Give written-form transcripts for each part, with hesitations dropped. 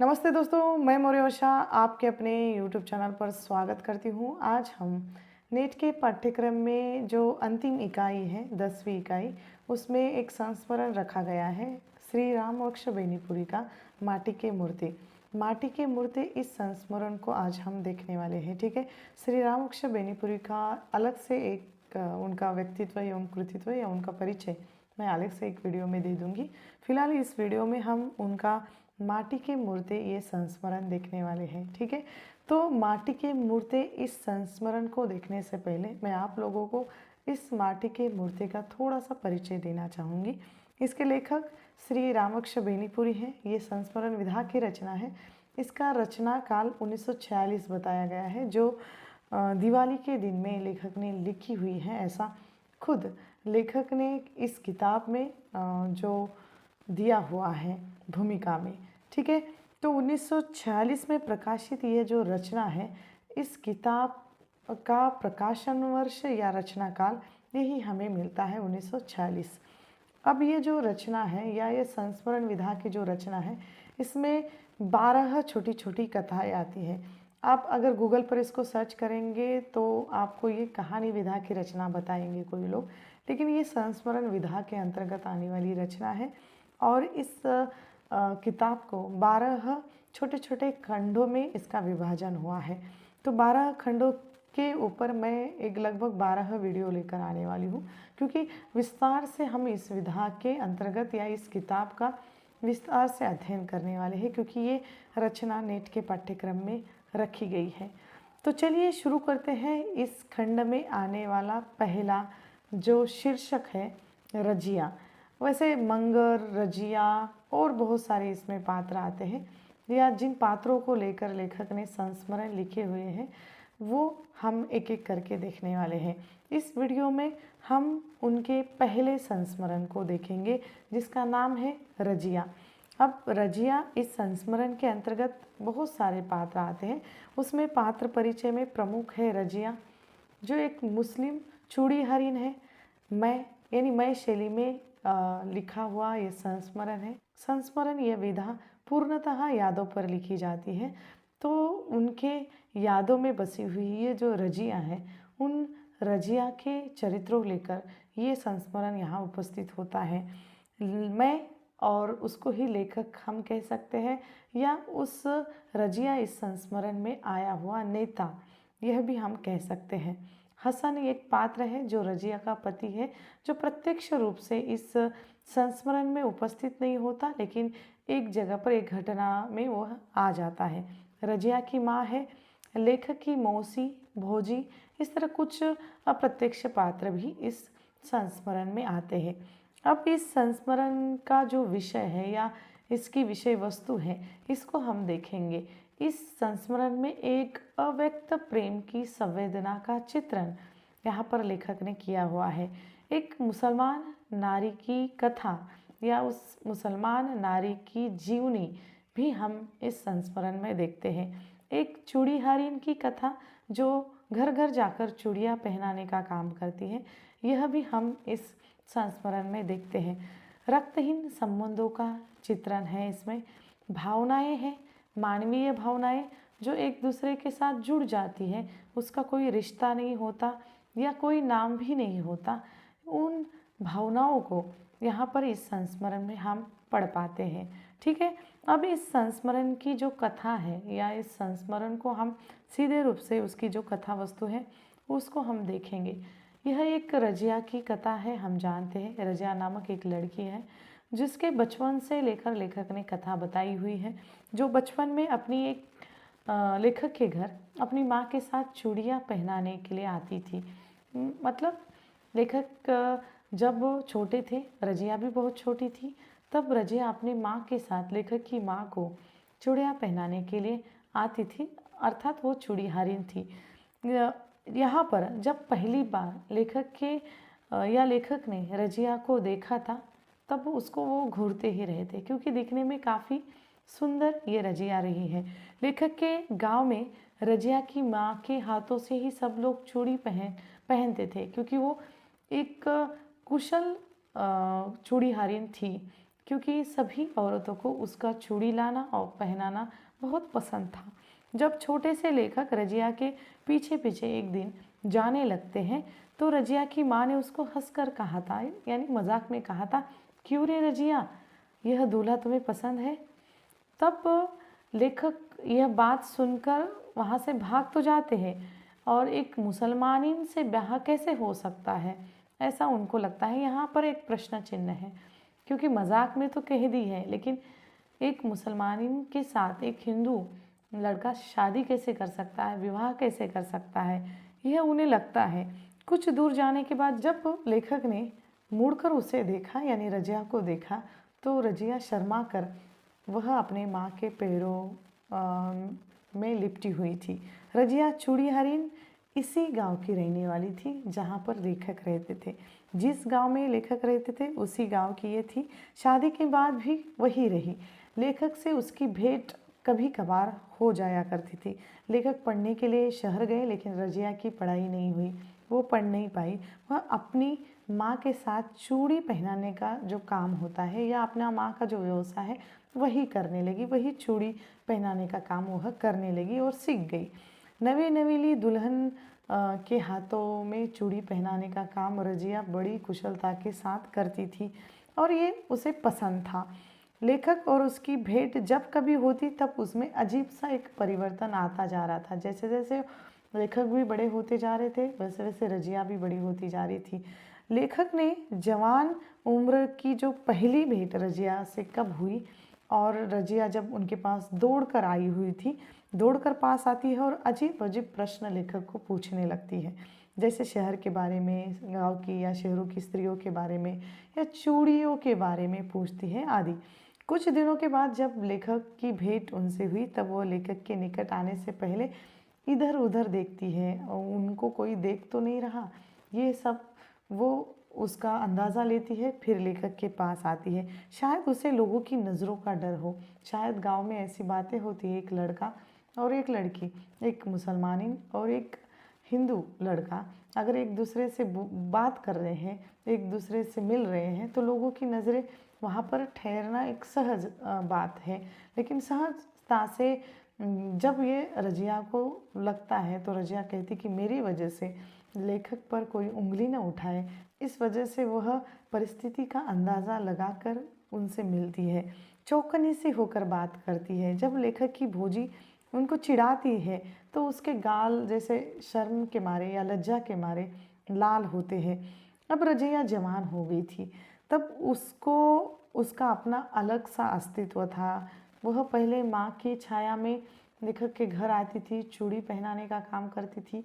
नमस्ते दोस्तों, मैं मौर्यवर्षा आपके अपने YouTube चैनल पर स्वागत करती हूँ। आज हम नेट के पाठ्यक्रम में जो अंतिम इकाई है 10वीं इकाई, उसमें एक संस्मरण रखा गया है श्री रामवक्ष बेनीपुरी का माटी के मूर्ति। माटी के मूर्ति इस संस्मरण को आज हम देखने वाले हैं। ठीक है, श्री रामवक्ष बेनीपुरी का अलग से एक उनका व्यक्तित्व एवं कृतित्व या उनका परिचय मैं अलग से एक वीडियो में दे दूंगी। फिलहाल इस वीडियो में हम उनका माटी के मूर्ति ये संस्मरण देखने वाले हैं। ठीक है, तो माटी के मूर्ति इस संस्मरण को देखने से पहले मैं आप लोगों को इस माटी के मूर्ति का थोड़ा सा परिचय देना चाहूँगी। इसके लेखक श्री रामवक्ष बेनीपुरी हैं। ये संस्मरण विधा की रचना है। इसका रचना काल 1946 बताया गया है, जो दिवाली के दिन में लेखक ने लिखी हुई है। ऐसा खुद लेखक ने इस किताब में जो दिया हुआ है भूमिका में। ठीक है, तो 1946 में प्रकाशित ये जो रचना है, इस किताब का प्रकाशन वर्ष या रचना काल यही हमें मिलता है 1946। अब ये जो रचना है या ये संस्मरण विधा की जो रचना है, इसमें 12 छोटी छोटी कथाएं आती हैं। आप अगर गूगल पर इसको सर्च करेंगे तो आपको ये कहानी विधा की रचना बताएंगे कोई लोग, लेकिन ये संस्मरण विधा के अंतर्गत आने वाली रचना है। और इस किताब को 12 छोटे छोटे खंडों में इसका विभाजन हुआ है। तो 12 खंडों के ऊपर मैं एक लगभग 12 वीडियो लेकर आने वाली हूँ, क्योंकि विस्तार से हम इस विधा के अंतर्गत या इस किताब का विस्तार से अध्ययन करने वाले हैं, क्योंकि ये रचना नेट के पाठ्यक्रम में रखी गई है। तो चलिए शुरू करते हैं। इस खंड में आने वाला पहला जो शीर्षक है रजिया। वैसे मंगर, रजिया और बहुत सारे इसमें पात्र आते हैं, या जिन पात्रों को लेकर लेखक ने संस्मरण लिखे हुए हैं वो हम एक एक करके देखने वाले हैं। इस वीडियो में हम उनके पहले संस्मरण को देखेंगे, जिसका नाम है रजिया। अब रजिया इस संस्मरण के अंतर्गत बहुत सारे पात्र आते हैं। उसमें पात्र परिचय में प्रमुख है रजिया, जो एक मुस्लिम चूड़ी हरिन है। मैं शैली में लिखा हुआ ये संस्मरण है। संस्मरण यह विधा पूर्णतः यादों पर लिखी जाती है, तो उनके यादों में बसी हुई ये जो रजिया है, उन रजिया के चरित्रों लेकर ये संस्मरण यहाँ उपस्थित होता है। मैं और उसको ही लेखक हम कह सकते हैं, या उस रजिया इस संस्मरण में आया हुआ नेता यह भी हम कह सकते हैं। हसन एक पात्र है जो रजिया का पति है, जो प्रत्यक्ष रूप से इस संस्मरण में उपस्थित नहीं होता, लेकिन एक जगह पर एक घटना में वह आ जाता है। रजिया की माँ है, लेखक की मौसी, भोजी, इस तरह कुछ अप्रत्यक्ष पात्र भी इस संस्मरण में आते हैं। अब इस संस्मरण का जो विषय है या इसकी विषय वस्तु है, इसको हम देखेंगे। इस संस्मरण में एक अव्यक्त प्रेम की संवेदना का चित्रण यहाँ पर लेखक ने किया हुआ है। एक मुसलमान नारी की कथा या उस मुसलमान नारी की जीवनी भी हम इस संस्मरण में देखते हैं। एक चूड़ीहारिन की कथा जो घर घर जाकर चूड़ियाँ पहनाने का काम करती है, यह भी हम इस संस्मरण में देखते हैं। रक्तहीन संबंधों का चित्रण है इसमें। भावनाएं हैं, मानवीय भावनाएं जो एक दूसरे के साथ जुड़ जाती है, उसका कोई रिश्ता नहीं होता या कोई नाम भी नहीं होता। उन भावनाओं को यहाँ पर इस संस्मरण में हम पढ़ पाते हैं। ठीक है, अब इस संस्मरण की जो कथा है या इस संस्मरण को हम सीधे रूप से उसकी जो कथा वस्तु है उसको हम देखेंगे। यह एक रजिया की कथा है। हम जानते हैं रजिया नामक एक लड़की है, जिसके बचपन से लेकर लेखक ने कथा बताई हुई है, जो बचपन में अपनी एक लेखक के घर अपनी माँ के साथ चूड़ियाँ पहनाने के लिए आती थी। मतलब लेखक जब छोटे थे, रजिया भी बहुत छोटी थी, तब रजिया अपनी माँ के साथ लेखक की माँ को चूड़ियाँ पहनाने के लिए आती थी, अर्थात वो चूड़ीहारिन थी। यहाँ पर जब पहली बार लेखक ने रजिया को देखा था, तब उसको वो घूरते ही रहे थे, क्योंकि दिखने में काफ़ी सुंदर ये रजिया रही है। लेखक के गांव में रजिया की माँ के हाथों से ही सब लोग चूड़ी पहनते थे, क्योंकि वो एक कुशल चूड़ीहारिन थी। क्योंकि सभी औरतों को उसका चूड़ी लाना और पहनाना बहुत पसंद था। जब छोटे से लेखक रजिया के पीछे पीछे एक दिन जाने लगते हैं तो रजिया की माँ ने उसको हंसकर कहा था, यानी मजाक में कहा था, क्यों रे रजिया, यह दूल्हा तुम्हें पसंद है? तब लेखक यह बात सुनकर वहाँ से भाग तो जाते हैं और एक मुसलमानिन से ब्याह कैसे हो सकता है, ऐसा उनको लगता है। यहाँ पर एक प्रश्न चिन्ह है, क्योंकि मजाक में तो कह दी है, लेकिन एक मुसलमानिन के साथ एक हिंदू लड़का शादी कैसे कर सकता है, विवाह कैसे कर सकता है, यह उन्हें लगता है। कुछ दूर जाने के बाद जब लेखक ने मुड़कर उसे देखा, यानी रजिया को देखा, तो रजिया शर्मा कर वह अपने माँ के पैरों में लिपटी हुई थी। रजिया चूड़ीहरीन इसी गांव की रहने वाली थी जहाँ पर लेखक रहते थे। जिस गांव में लेखक रहते थे उसी गांव की ये थी। शादी के बाद भी वही रही। लेखक से उसकी भेंट कभी कभार हो जाया करती थी। लेखक पढ़ने के लिए शहर गए, लेकिन रजिया की पढ़ाई नहीं हुई, वो पढ़ नहीं पाई। वह अपनी माँ के साथ चूड़ी पहनाने का जो काम होता है या अपना माँ का जो व्यवसाय है वही करने लगी। वही चूड़ी पहनाने का काम वह करने लगी और सीख गई। नवी नवीली दुल्हन के हाथों में चूड़ी पहनाने का काम रजिया बड़ी कुशलता के साथ करती थी और ये उसे पसंद था। लेखक और उसकी भेंट जब कभी होती तब उसमें अजीब सा एक परिवर्तन आता जा रहा था। जैसे जैसे लेखक भी बड़े होते जा रहे थे वैसे वैसे रजिया भी बड़ी होती जा रही थी। लेखक ने जवान उम्र की जो पहली भेंट रजिया से कब हुई, और रजिया जब उनके पास दौड़कर आई हुई थी, दौड़कर पास आती है और अजीब अजीब प्रश्न लेखक को पूछने लगती है, जैसे शहर के बारे में, गांव की या शहरों की स्त्रियों के बारे में या चूड़ियों के बारे में पूछती है आदि। कुछ दिनों के बाद जब लेखक की भेंट उनसे हुई तब वो लेखक के निकट आने से पहले इधर उधर देखती है और उनको कोई देख तो नहीं रहा, ये सब वो उसका अंदाज़ा लेती है। फिर लेखक के पास आती है। शायद उसे लोगों की नज़रों का डर हो। शायद गांव में ऐसी बातें होती है, एक लड़का और एक लड़की, एक मुसलमानी और एक हिंदू लड़का अगर एक दूसरे से बात कर रहे हैं, एक दूसरे से मिल रहे हैं, तो लोगों की नज़रें वहाँ पर ठहरना एक सहज बात है। लेकिन सहजता से जब ये रजिया को लगता है तो रजिया कहती कि मेरी वजह से लेखक पर कोई उंगली न उठाए। इस वजह से वह परिस्थिति का अंदाज़ा लगाकर उनसे मिलती है, चौकन्नी सी होकर बात करती है। जब लेखक की भोजी उनको चिढ़ाती है तो उसके गाल जैसे शर्म के मारे या लज्जा के मारे लाल होते हैं। अब रजिया जवान हो गई थी, तब उसको उसका अपना अलग सा अस्तित्व था। वह पहले माँ की छाया में लेखक के घर आती थी, चूड़ी पहनाने का काम करती थी।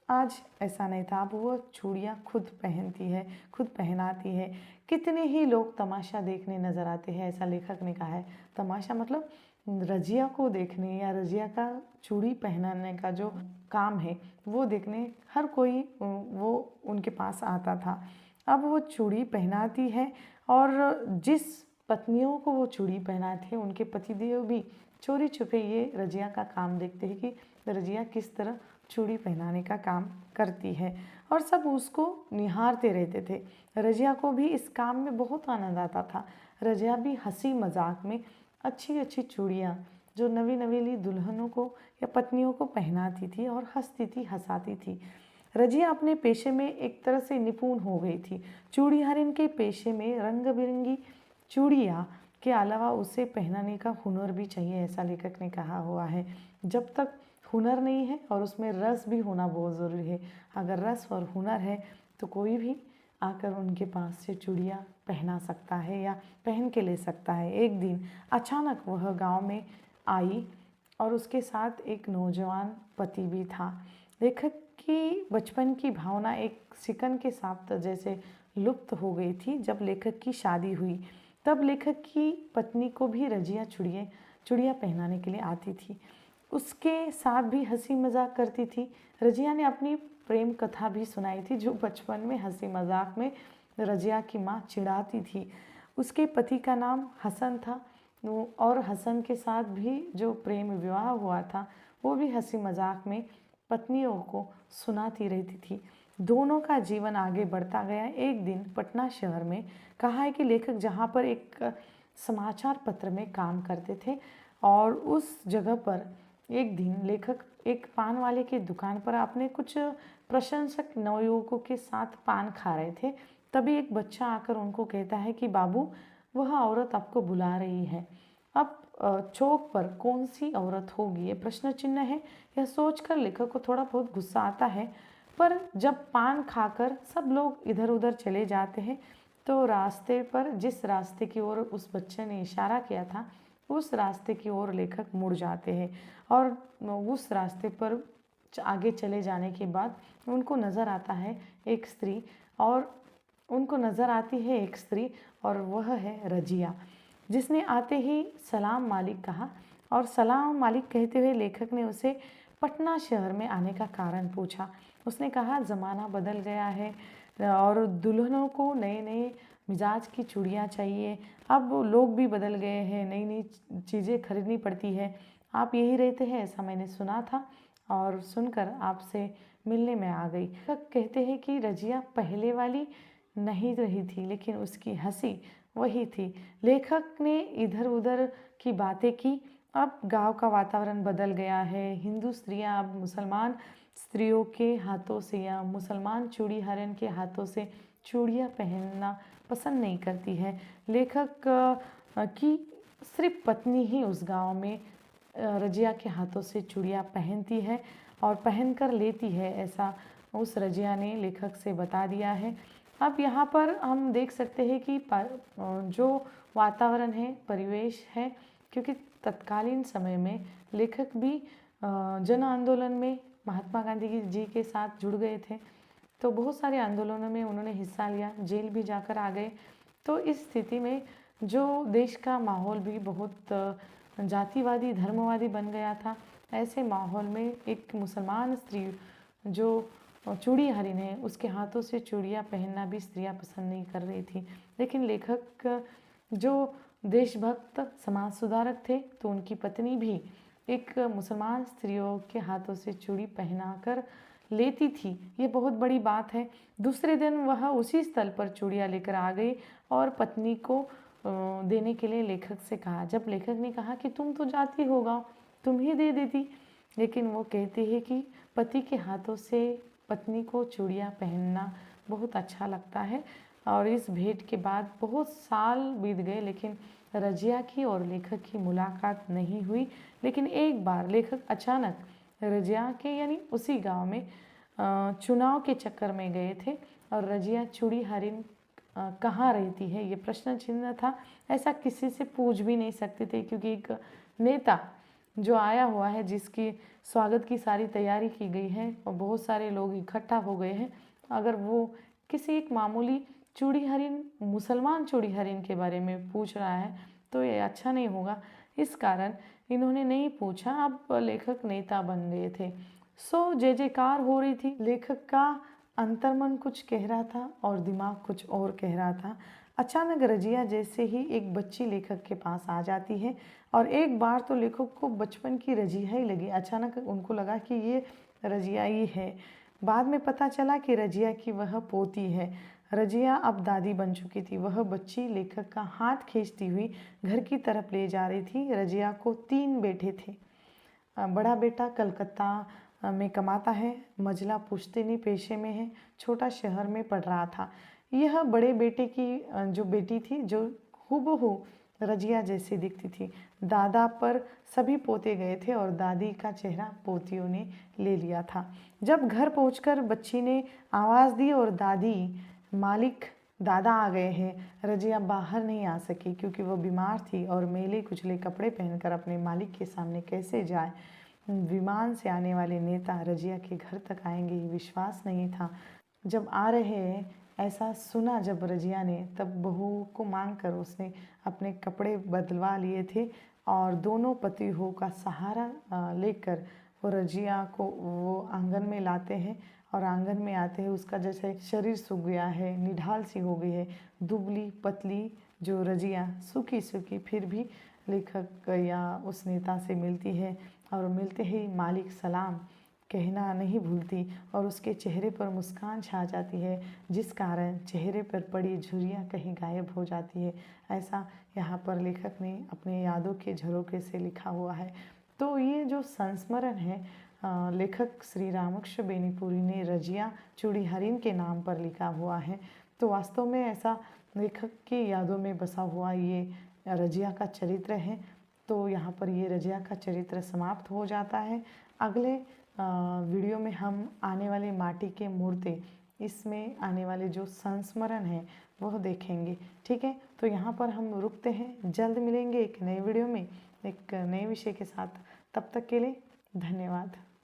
आज ऐसा नहीं था, अब वो चूड़ियाँ खुद पहनती है, खुद पहनाती है। कितने ही लोग तमाशा देखने नज़र आते हैं, ऐसा लेखक ने कहा है। तमाशा मतलब रजिया को देखने या रजिया का चूड़ी पहनाने का जो काम है वो देखने हर कोई वो उनके पास आता था। अब वो चूड़ी पहनाती है और जिस पत्नियों को वो चूड़ी पहनाते हैं उनके पतिदेव भी चोरी छुपे ये रजिया का काम देखते हैं कि रजिया किस तरह चूड़ी पहनाने का काम करती है, और सब उसको निहारते रहते थे। रजिया को भी इस काम में बहुत आनंद आता था। रजिया भी हंसी मजाक में अच्छी अच्छी चूड़ियाँ जो नवी नवेली दुल्हनों को या पत्नियों को पहनाती थी और हंसती थी, हंसाती थी। रजिया अपने पेशे में एक तरह से निपुण हो गई थी। चूड़ीहरीन के पेशे में रंग बिरंगी चूड़ियाँ के अलावा उसे पहनाने का हुनर भी चाहिए, ऐसा लेखक ने कहा हुआ है। जब तक हुनर नहीं है और उसमें रस भी होना बहुत ज़रूरी है। अगर रस और हुनर है तो कोई भी आकर उनके पास से चूड़ियाँ पहना सकता है या पहन के ले सकता है। एक दिन अचानक वह गांव में आई और उसके साथ एक नौजवान पति भी था। लेखक की बचपन की भावना एक सिकन के साथ जैसे लुप्त हो गई थी। जब लेखक की शादी हुई तब लेखक की पत्नी को भी रजिया चूड़ियाँ पहनाने के लिए आती थी, उसके साथ भी हंसी मजाक करती थी। रजिया ने अपनी प्रेम कथा भी सुनाई थी जो बचपन में हंसी मजाक में रजिया की माँ चिढ़ाती थी। उसके पति का नाम हसन था और हसन के साथ भी जो प्रेम विवाह हुआ था वो भी हंसी मजाक में पत्नियों को सुनाती रहती थी। दोनों का जीवन आगे बढ़ता गया। एक दिन पटना शहर में कहा है कि लेखक जहाँ पर एक समाचार पत्र में काम करते थे और उस जगह पर एक दिन लेखक एक पान वाले की दुकान पर अपने कुछ प्रशंसक नवयुवकों के साथ पान खा रहे थे। तभी एक बच्चा आकर उनको कहता है कि बाबू, वह औरत आपको बुला रही है। अब चौक पर कौन सी औरत होगी, ये प्रश्न चिन्ह है। यह सोचकर लेखक को थोड़ा बहुत गुस्सा आता है, पर जब पान खाकर सब लोग इधर उधर चले जाते हैं तो रास्ते पर, जिस रास्ते की ओर उस बच्चे ने इशारा किया था, उस रास्ते की ओर लेखक मुड़ जाते हैं और उस रास्ते पर आगे चले जाने के बाद उनको नज़र आता है एक स्त्री, और उनको नज़र आती है एक स्त्री और वह है रजिया, जिसने आते ही सलाम मालिक कहा। और सलाम मालिक कहते हुए लेखक ने उसे पटना शहर में आने का कारण पूछा। उसने कहा, ज़माना बदल गया है और दुल्हनों को नए नए मिजाज की चूड़ियाँ चाहिए। अब लोग भी बदल गए हैं, नई नई चीज़ें खरीदनी पड़ती है। आप यही रहते हैं ऐसा मैंने सुना था और सुनकर आपसे मिलने में आ गई। लेखक कहते हैं कि रजिया पहले वाली नहीं रही थी, लेकिन उसकी हंसी वही थी। लेखक ने इधर उधर की बातें की। अब गांव का वातावरण बदल गया है। हिंदू स्त्रियां अब मुसलमान स्त्रियों के हाथों से या मुसलमान चूड़ी हरण के हाथों से चूड़ियाँ पहनना पसंद नहीं करती है। लेखक की सिर्फ पत्नी ही उस गांव में रजिया के हाथों से चूड़ियाँ पहनती है और पहन कर लेती है, ऐसा उस रजिया ने लेखक से बता दिया है। अब यहाँ पर हम देख सकते हैं कि जो वातावरण है, परिवेश है, क्योंकि तत्कालीन समय में लेखक भी जन आंदोलन में महात्मा गांधी जी के साथ जुड़ गए थे, तो बहुत सारे आंदोलनों में उन्होंने हिस्सा लिया, जेल भी जाकर आ गए। तो इस स्थिति में जो देश का माहौल भी बहुत जातिवादी धर्मवादी बन गया था, ऐसे माहौल में एक मुसलमान स्त्री जो चूड़ी हरिन है, उसके हाथों से चूड़ियाँ पहनना भी स्त्रियाँ पसंद नहीं कर रही थी। लेकिन लेखक जो देशभक्त समाज सुधारक थे, तो उनकी पत्नी भी एक मुसलमान स्त्रियों के हाथों से चूड़ी पहनाकर लेती थी, ये बहुत बड़ी बात है। दूसरे दिन वह उसी स्थल पर चूड़ियाँ लेकर आ गई और पत्नी को देने के लिए लेखक से कहा। जब लेखक ने कहा कि तुम तो जाती होगा, तुम ही दे देती, लेकिन वो कहती है कि पति के हाथों से पत्नी को चूड़ियाँ पहनना बहुत अच्छा लगता है। और इस भेंट के बाद बहुत साल बीत गए, लेकिन रजिया की और लेखक की मुलाकात नहीं हुई। लेकिन एक बार लेखक अचानक रजिया के यानी उसी गांव में चुनाव के चक्कर में गए थे और रजिया चूड़ी हरिन कहाँ रहती है, ये प्रश्न चिन्ह था। ऐसा किसी से पूछ भी नहीं सकते थे, क्योंकि एक नेता जो आया हुआ है, जिसकी स्वागत की सारी तैयारी की गई है और बहुत सारे लोग इकट्ठा हो गए हैं, अगर वो किसी एक मामूली चूड़ी हरिन, मुसलमान चूड़ी हरिन के बारे में पूछ रहा है तो ये अच्छा नहीं होगा। इस कारण इन्होंने नहीं पूछा। अब लेखक नेता बन गए थे, सो जय जयकार हो रही थी। लेखक का अंतर्मन कुछ कह रहा था और दिमाग कुछ और कह रहा था। अचानक रजिया जैसे ही एक बच्ची लेखक के पास आ जाती है और एक बार तो लेखक को बचपन की रजिया ही लगी। अचानक उनको लगा कि ये रजिया ही है। बाद में पता चला कि रजिया की वह पोती है। रजिया अब दादी बन चुकी थी। वह बच्ची लेखक का हाथ खींचती हुई घर की तरफ ले जा रही थी। रजिया को 3 बेटे थे। बड़ा बेटा कलकत्ता में कमाता है, मझला पुश्तैनी पेशे में है, छोटा शहर में पढ़ रहा था। यह बड़े बेटे की जो बेटी थी, जो हूबहू रजिया जैसी दिखती थी। दादा पर सभी पोते गए थे और दादी का चेहरा पोतियों ने ले लिया था। जब घर पहुंचकर बच्ची ने आवाज़ दी और दादी मालिक दादा आ गए हैं, रजिया बाहर नहीं आ सकी क्योंकि वह बीमार थी और मैले कुचले कपड़े पहनकर अपने मालिक के सामने कैसे जाए। विमान से आने वाले नेता रजिया के घर तक आएंगे, ये विश्वास नहीं था। जब आ रहे हैं ऐसा सुना जब रजिया ने, तब बहू को मांगकर उसने अपने कपड़े बदलवा लिए थे और दोनों पतियों का सहारा लेकर वो रजिया को वो आंगन में लाते हैं। और आंगन में आते हैं, उसका जैसे शरीर सूख गया है, निढाल सी हो गई है, दुबली पतली जो रजिया सूखी सूखी फिर भी लेखक या उस नेता से मिलती है और मिलते ही मालिक सलाम कहना नहीं भूलती और उसके चेहरे पर मुस्कान छा जाती है, जिस कारण चेहरे पर पड़ी झुर्रियाँ कहीं गायब हो जाती है। ऐसा यहाँ पर लेखक ने अपने यादों के झरोखे से लिखा हुआ है। तो ये जो संस्मरण है लेखक श्री रामकृष्ण बेनीपुरी ने रजिया चूड़ी हरिन के नाम पर लिखा हुआ है। तो वास्तव में ऐसा लेखक की यादों में बसा हुआ ये रजिया का चरित्र है। तो यहाँ पर ये रजिया का चरित्र समाप्त हो जाता है। अगले वीडियो में हम आने वाले माटी के मूर्ति, इसमें आने वाले जो संस्मरण हैं वह देखेंगे। ठीक है, तो यहाँ पर हम रुकते हैं। जल्द मिलेंगे एक नए वीडियो में एक नए विषय के साथ। तब तक के लिए धन्यवाद।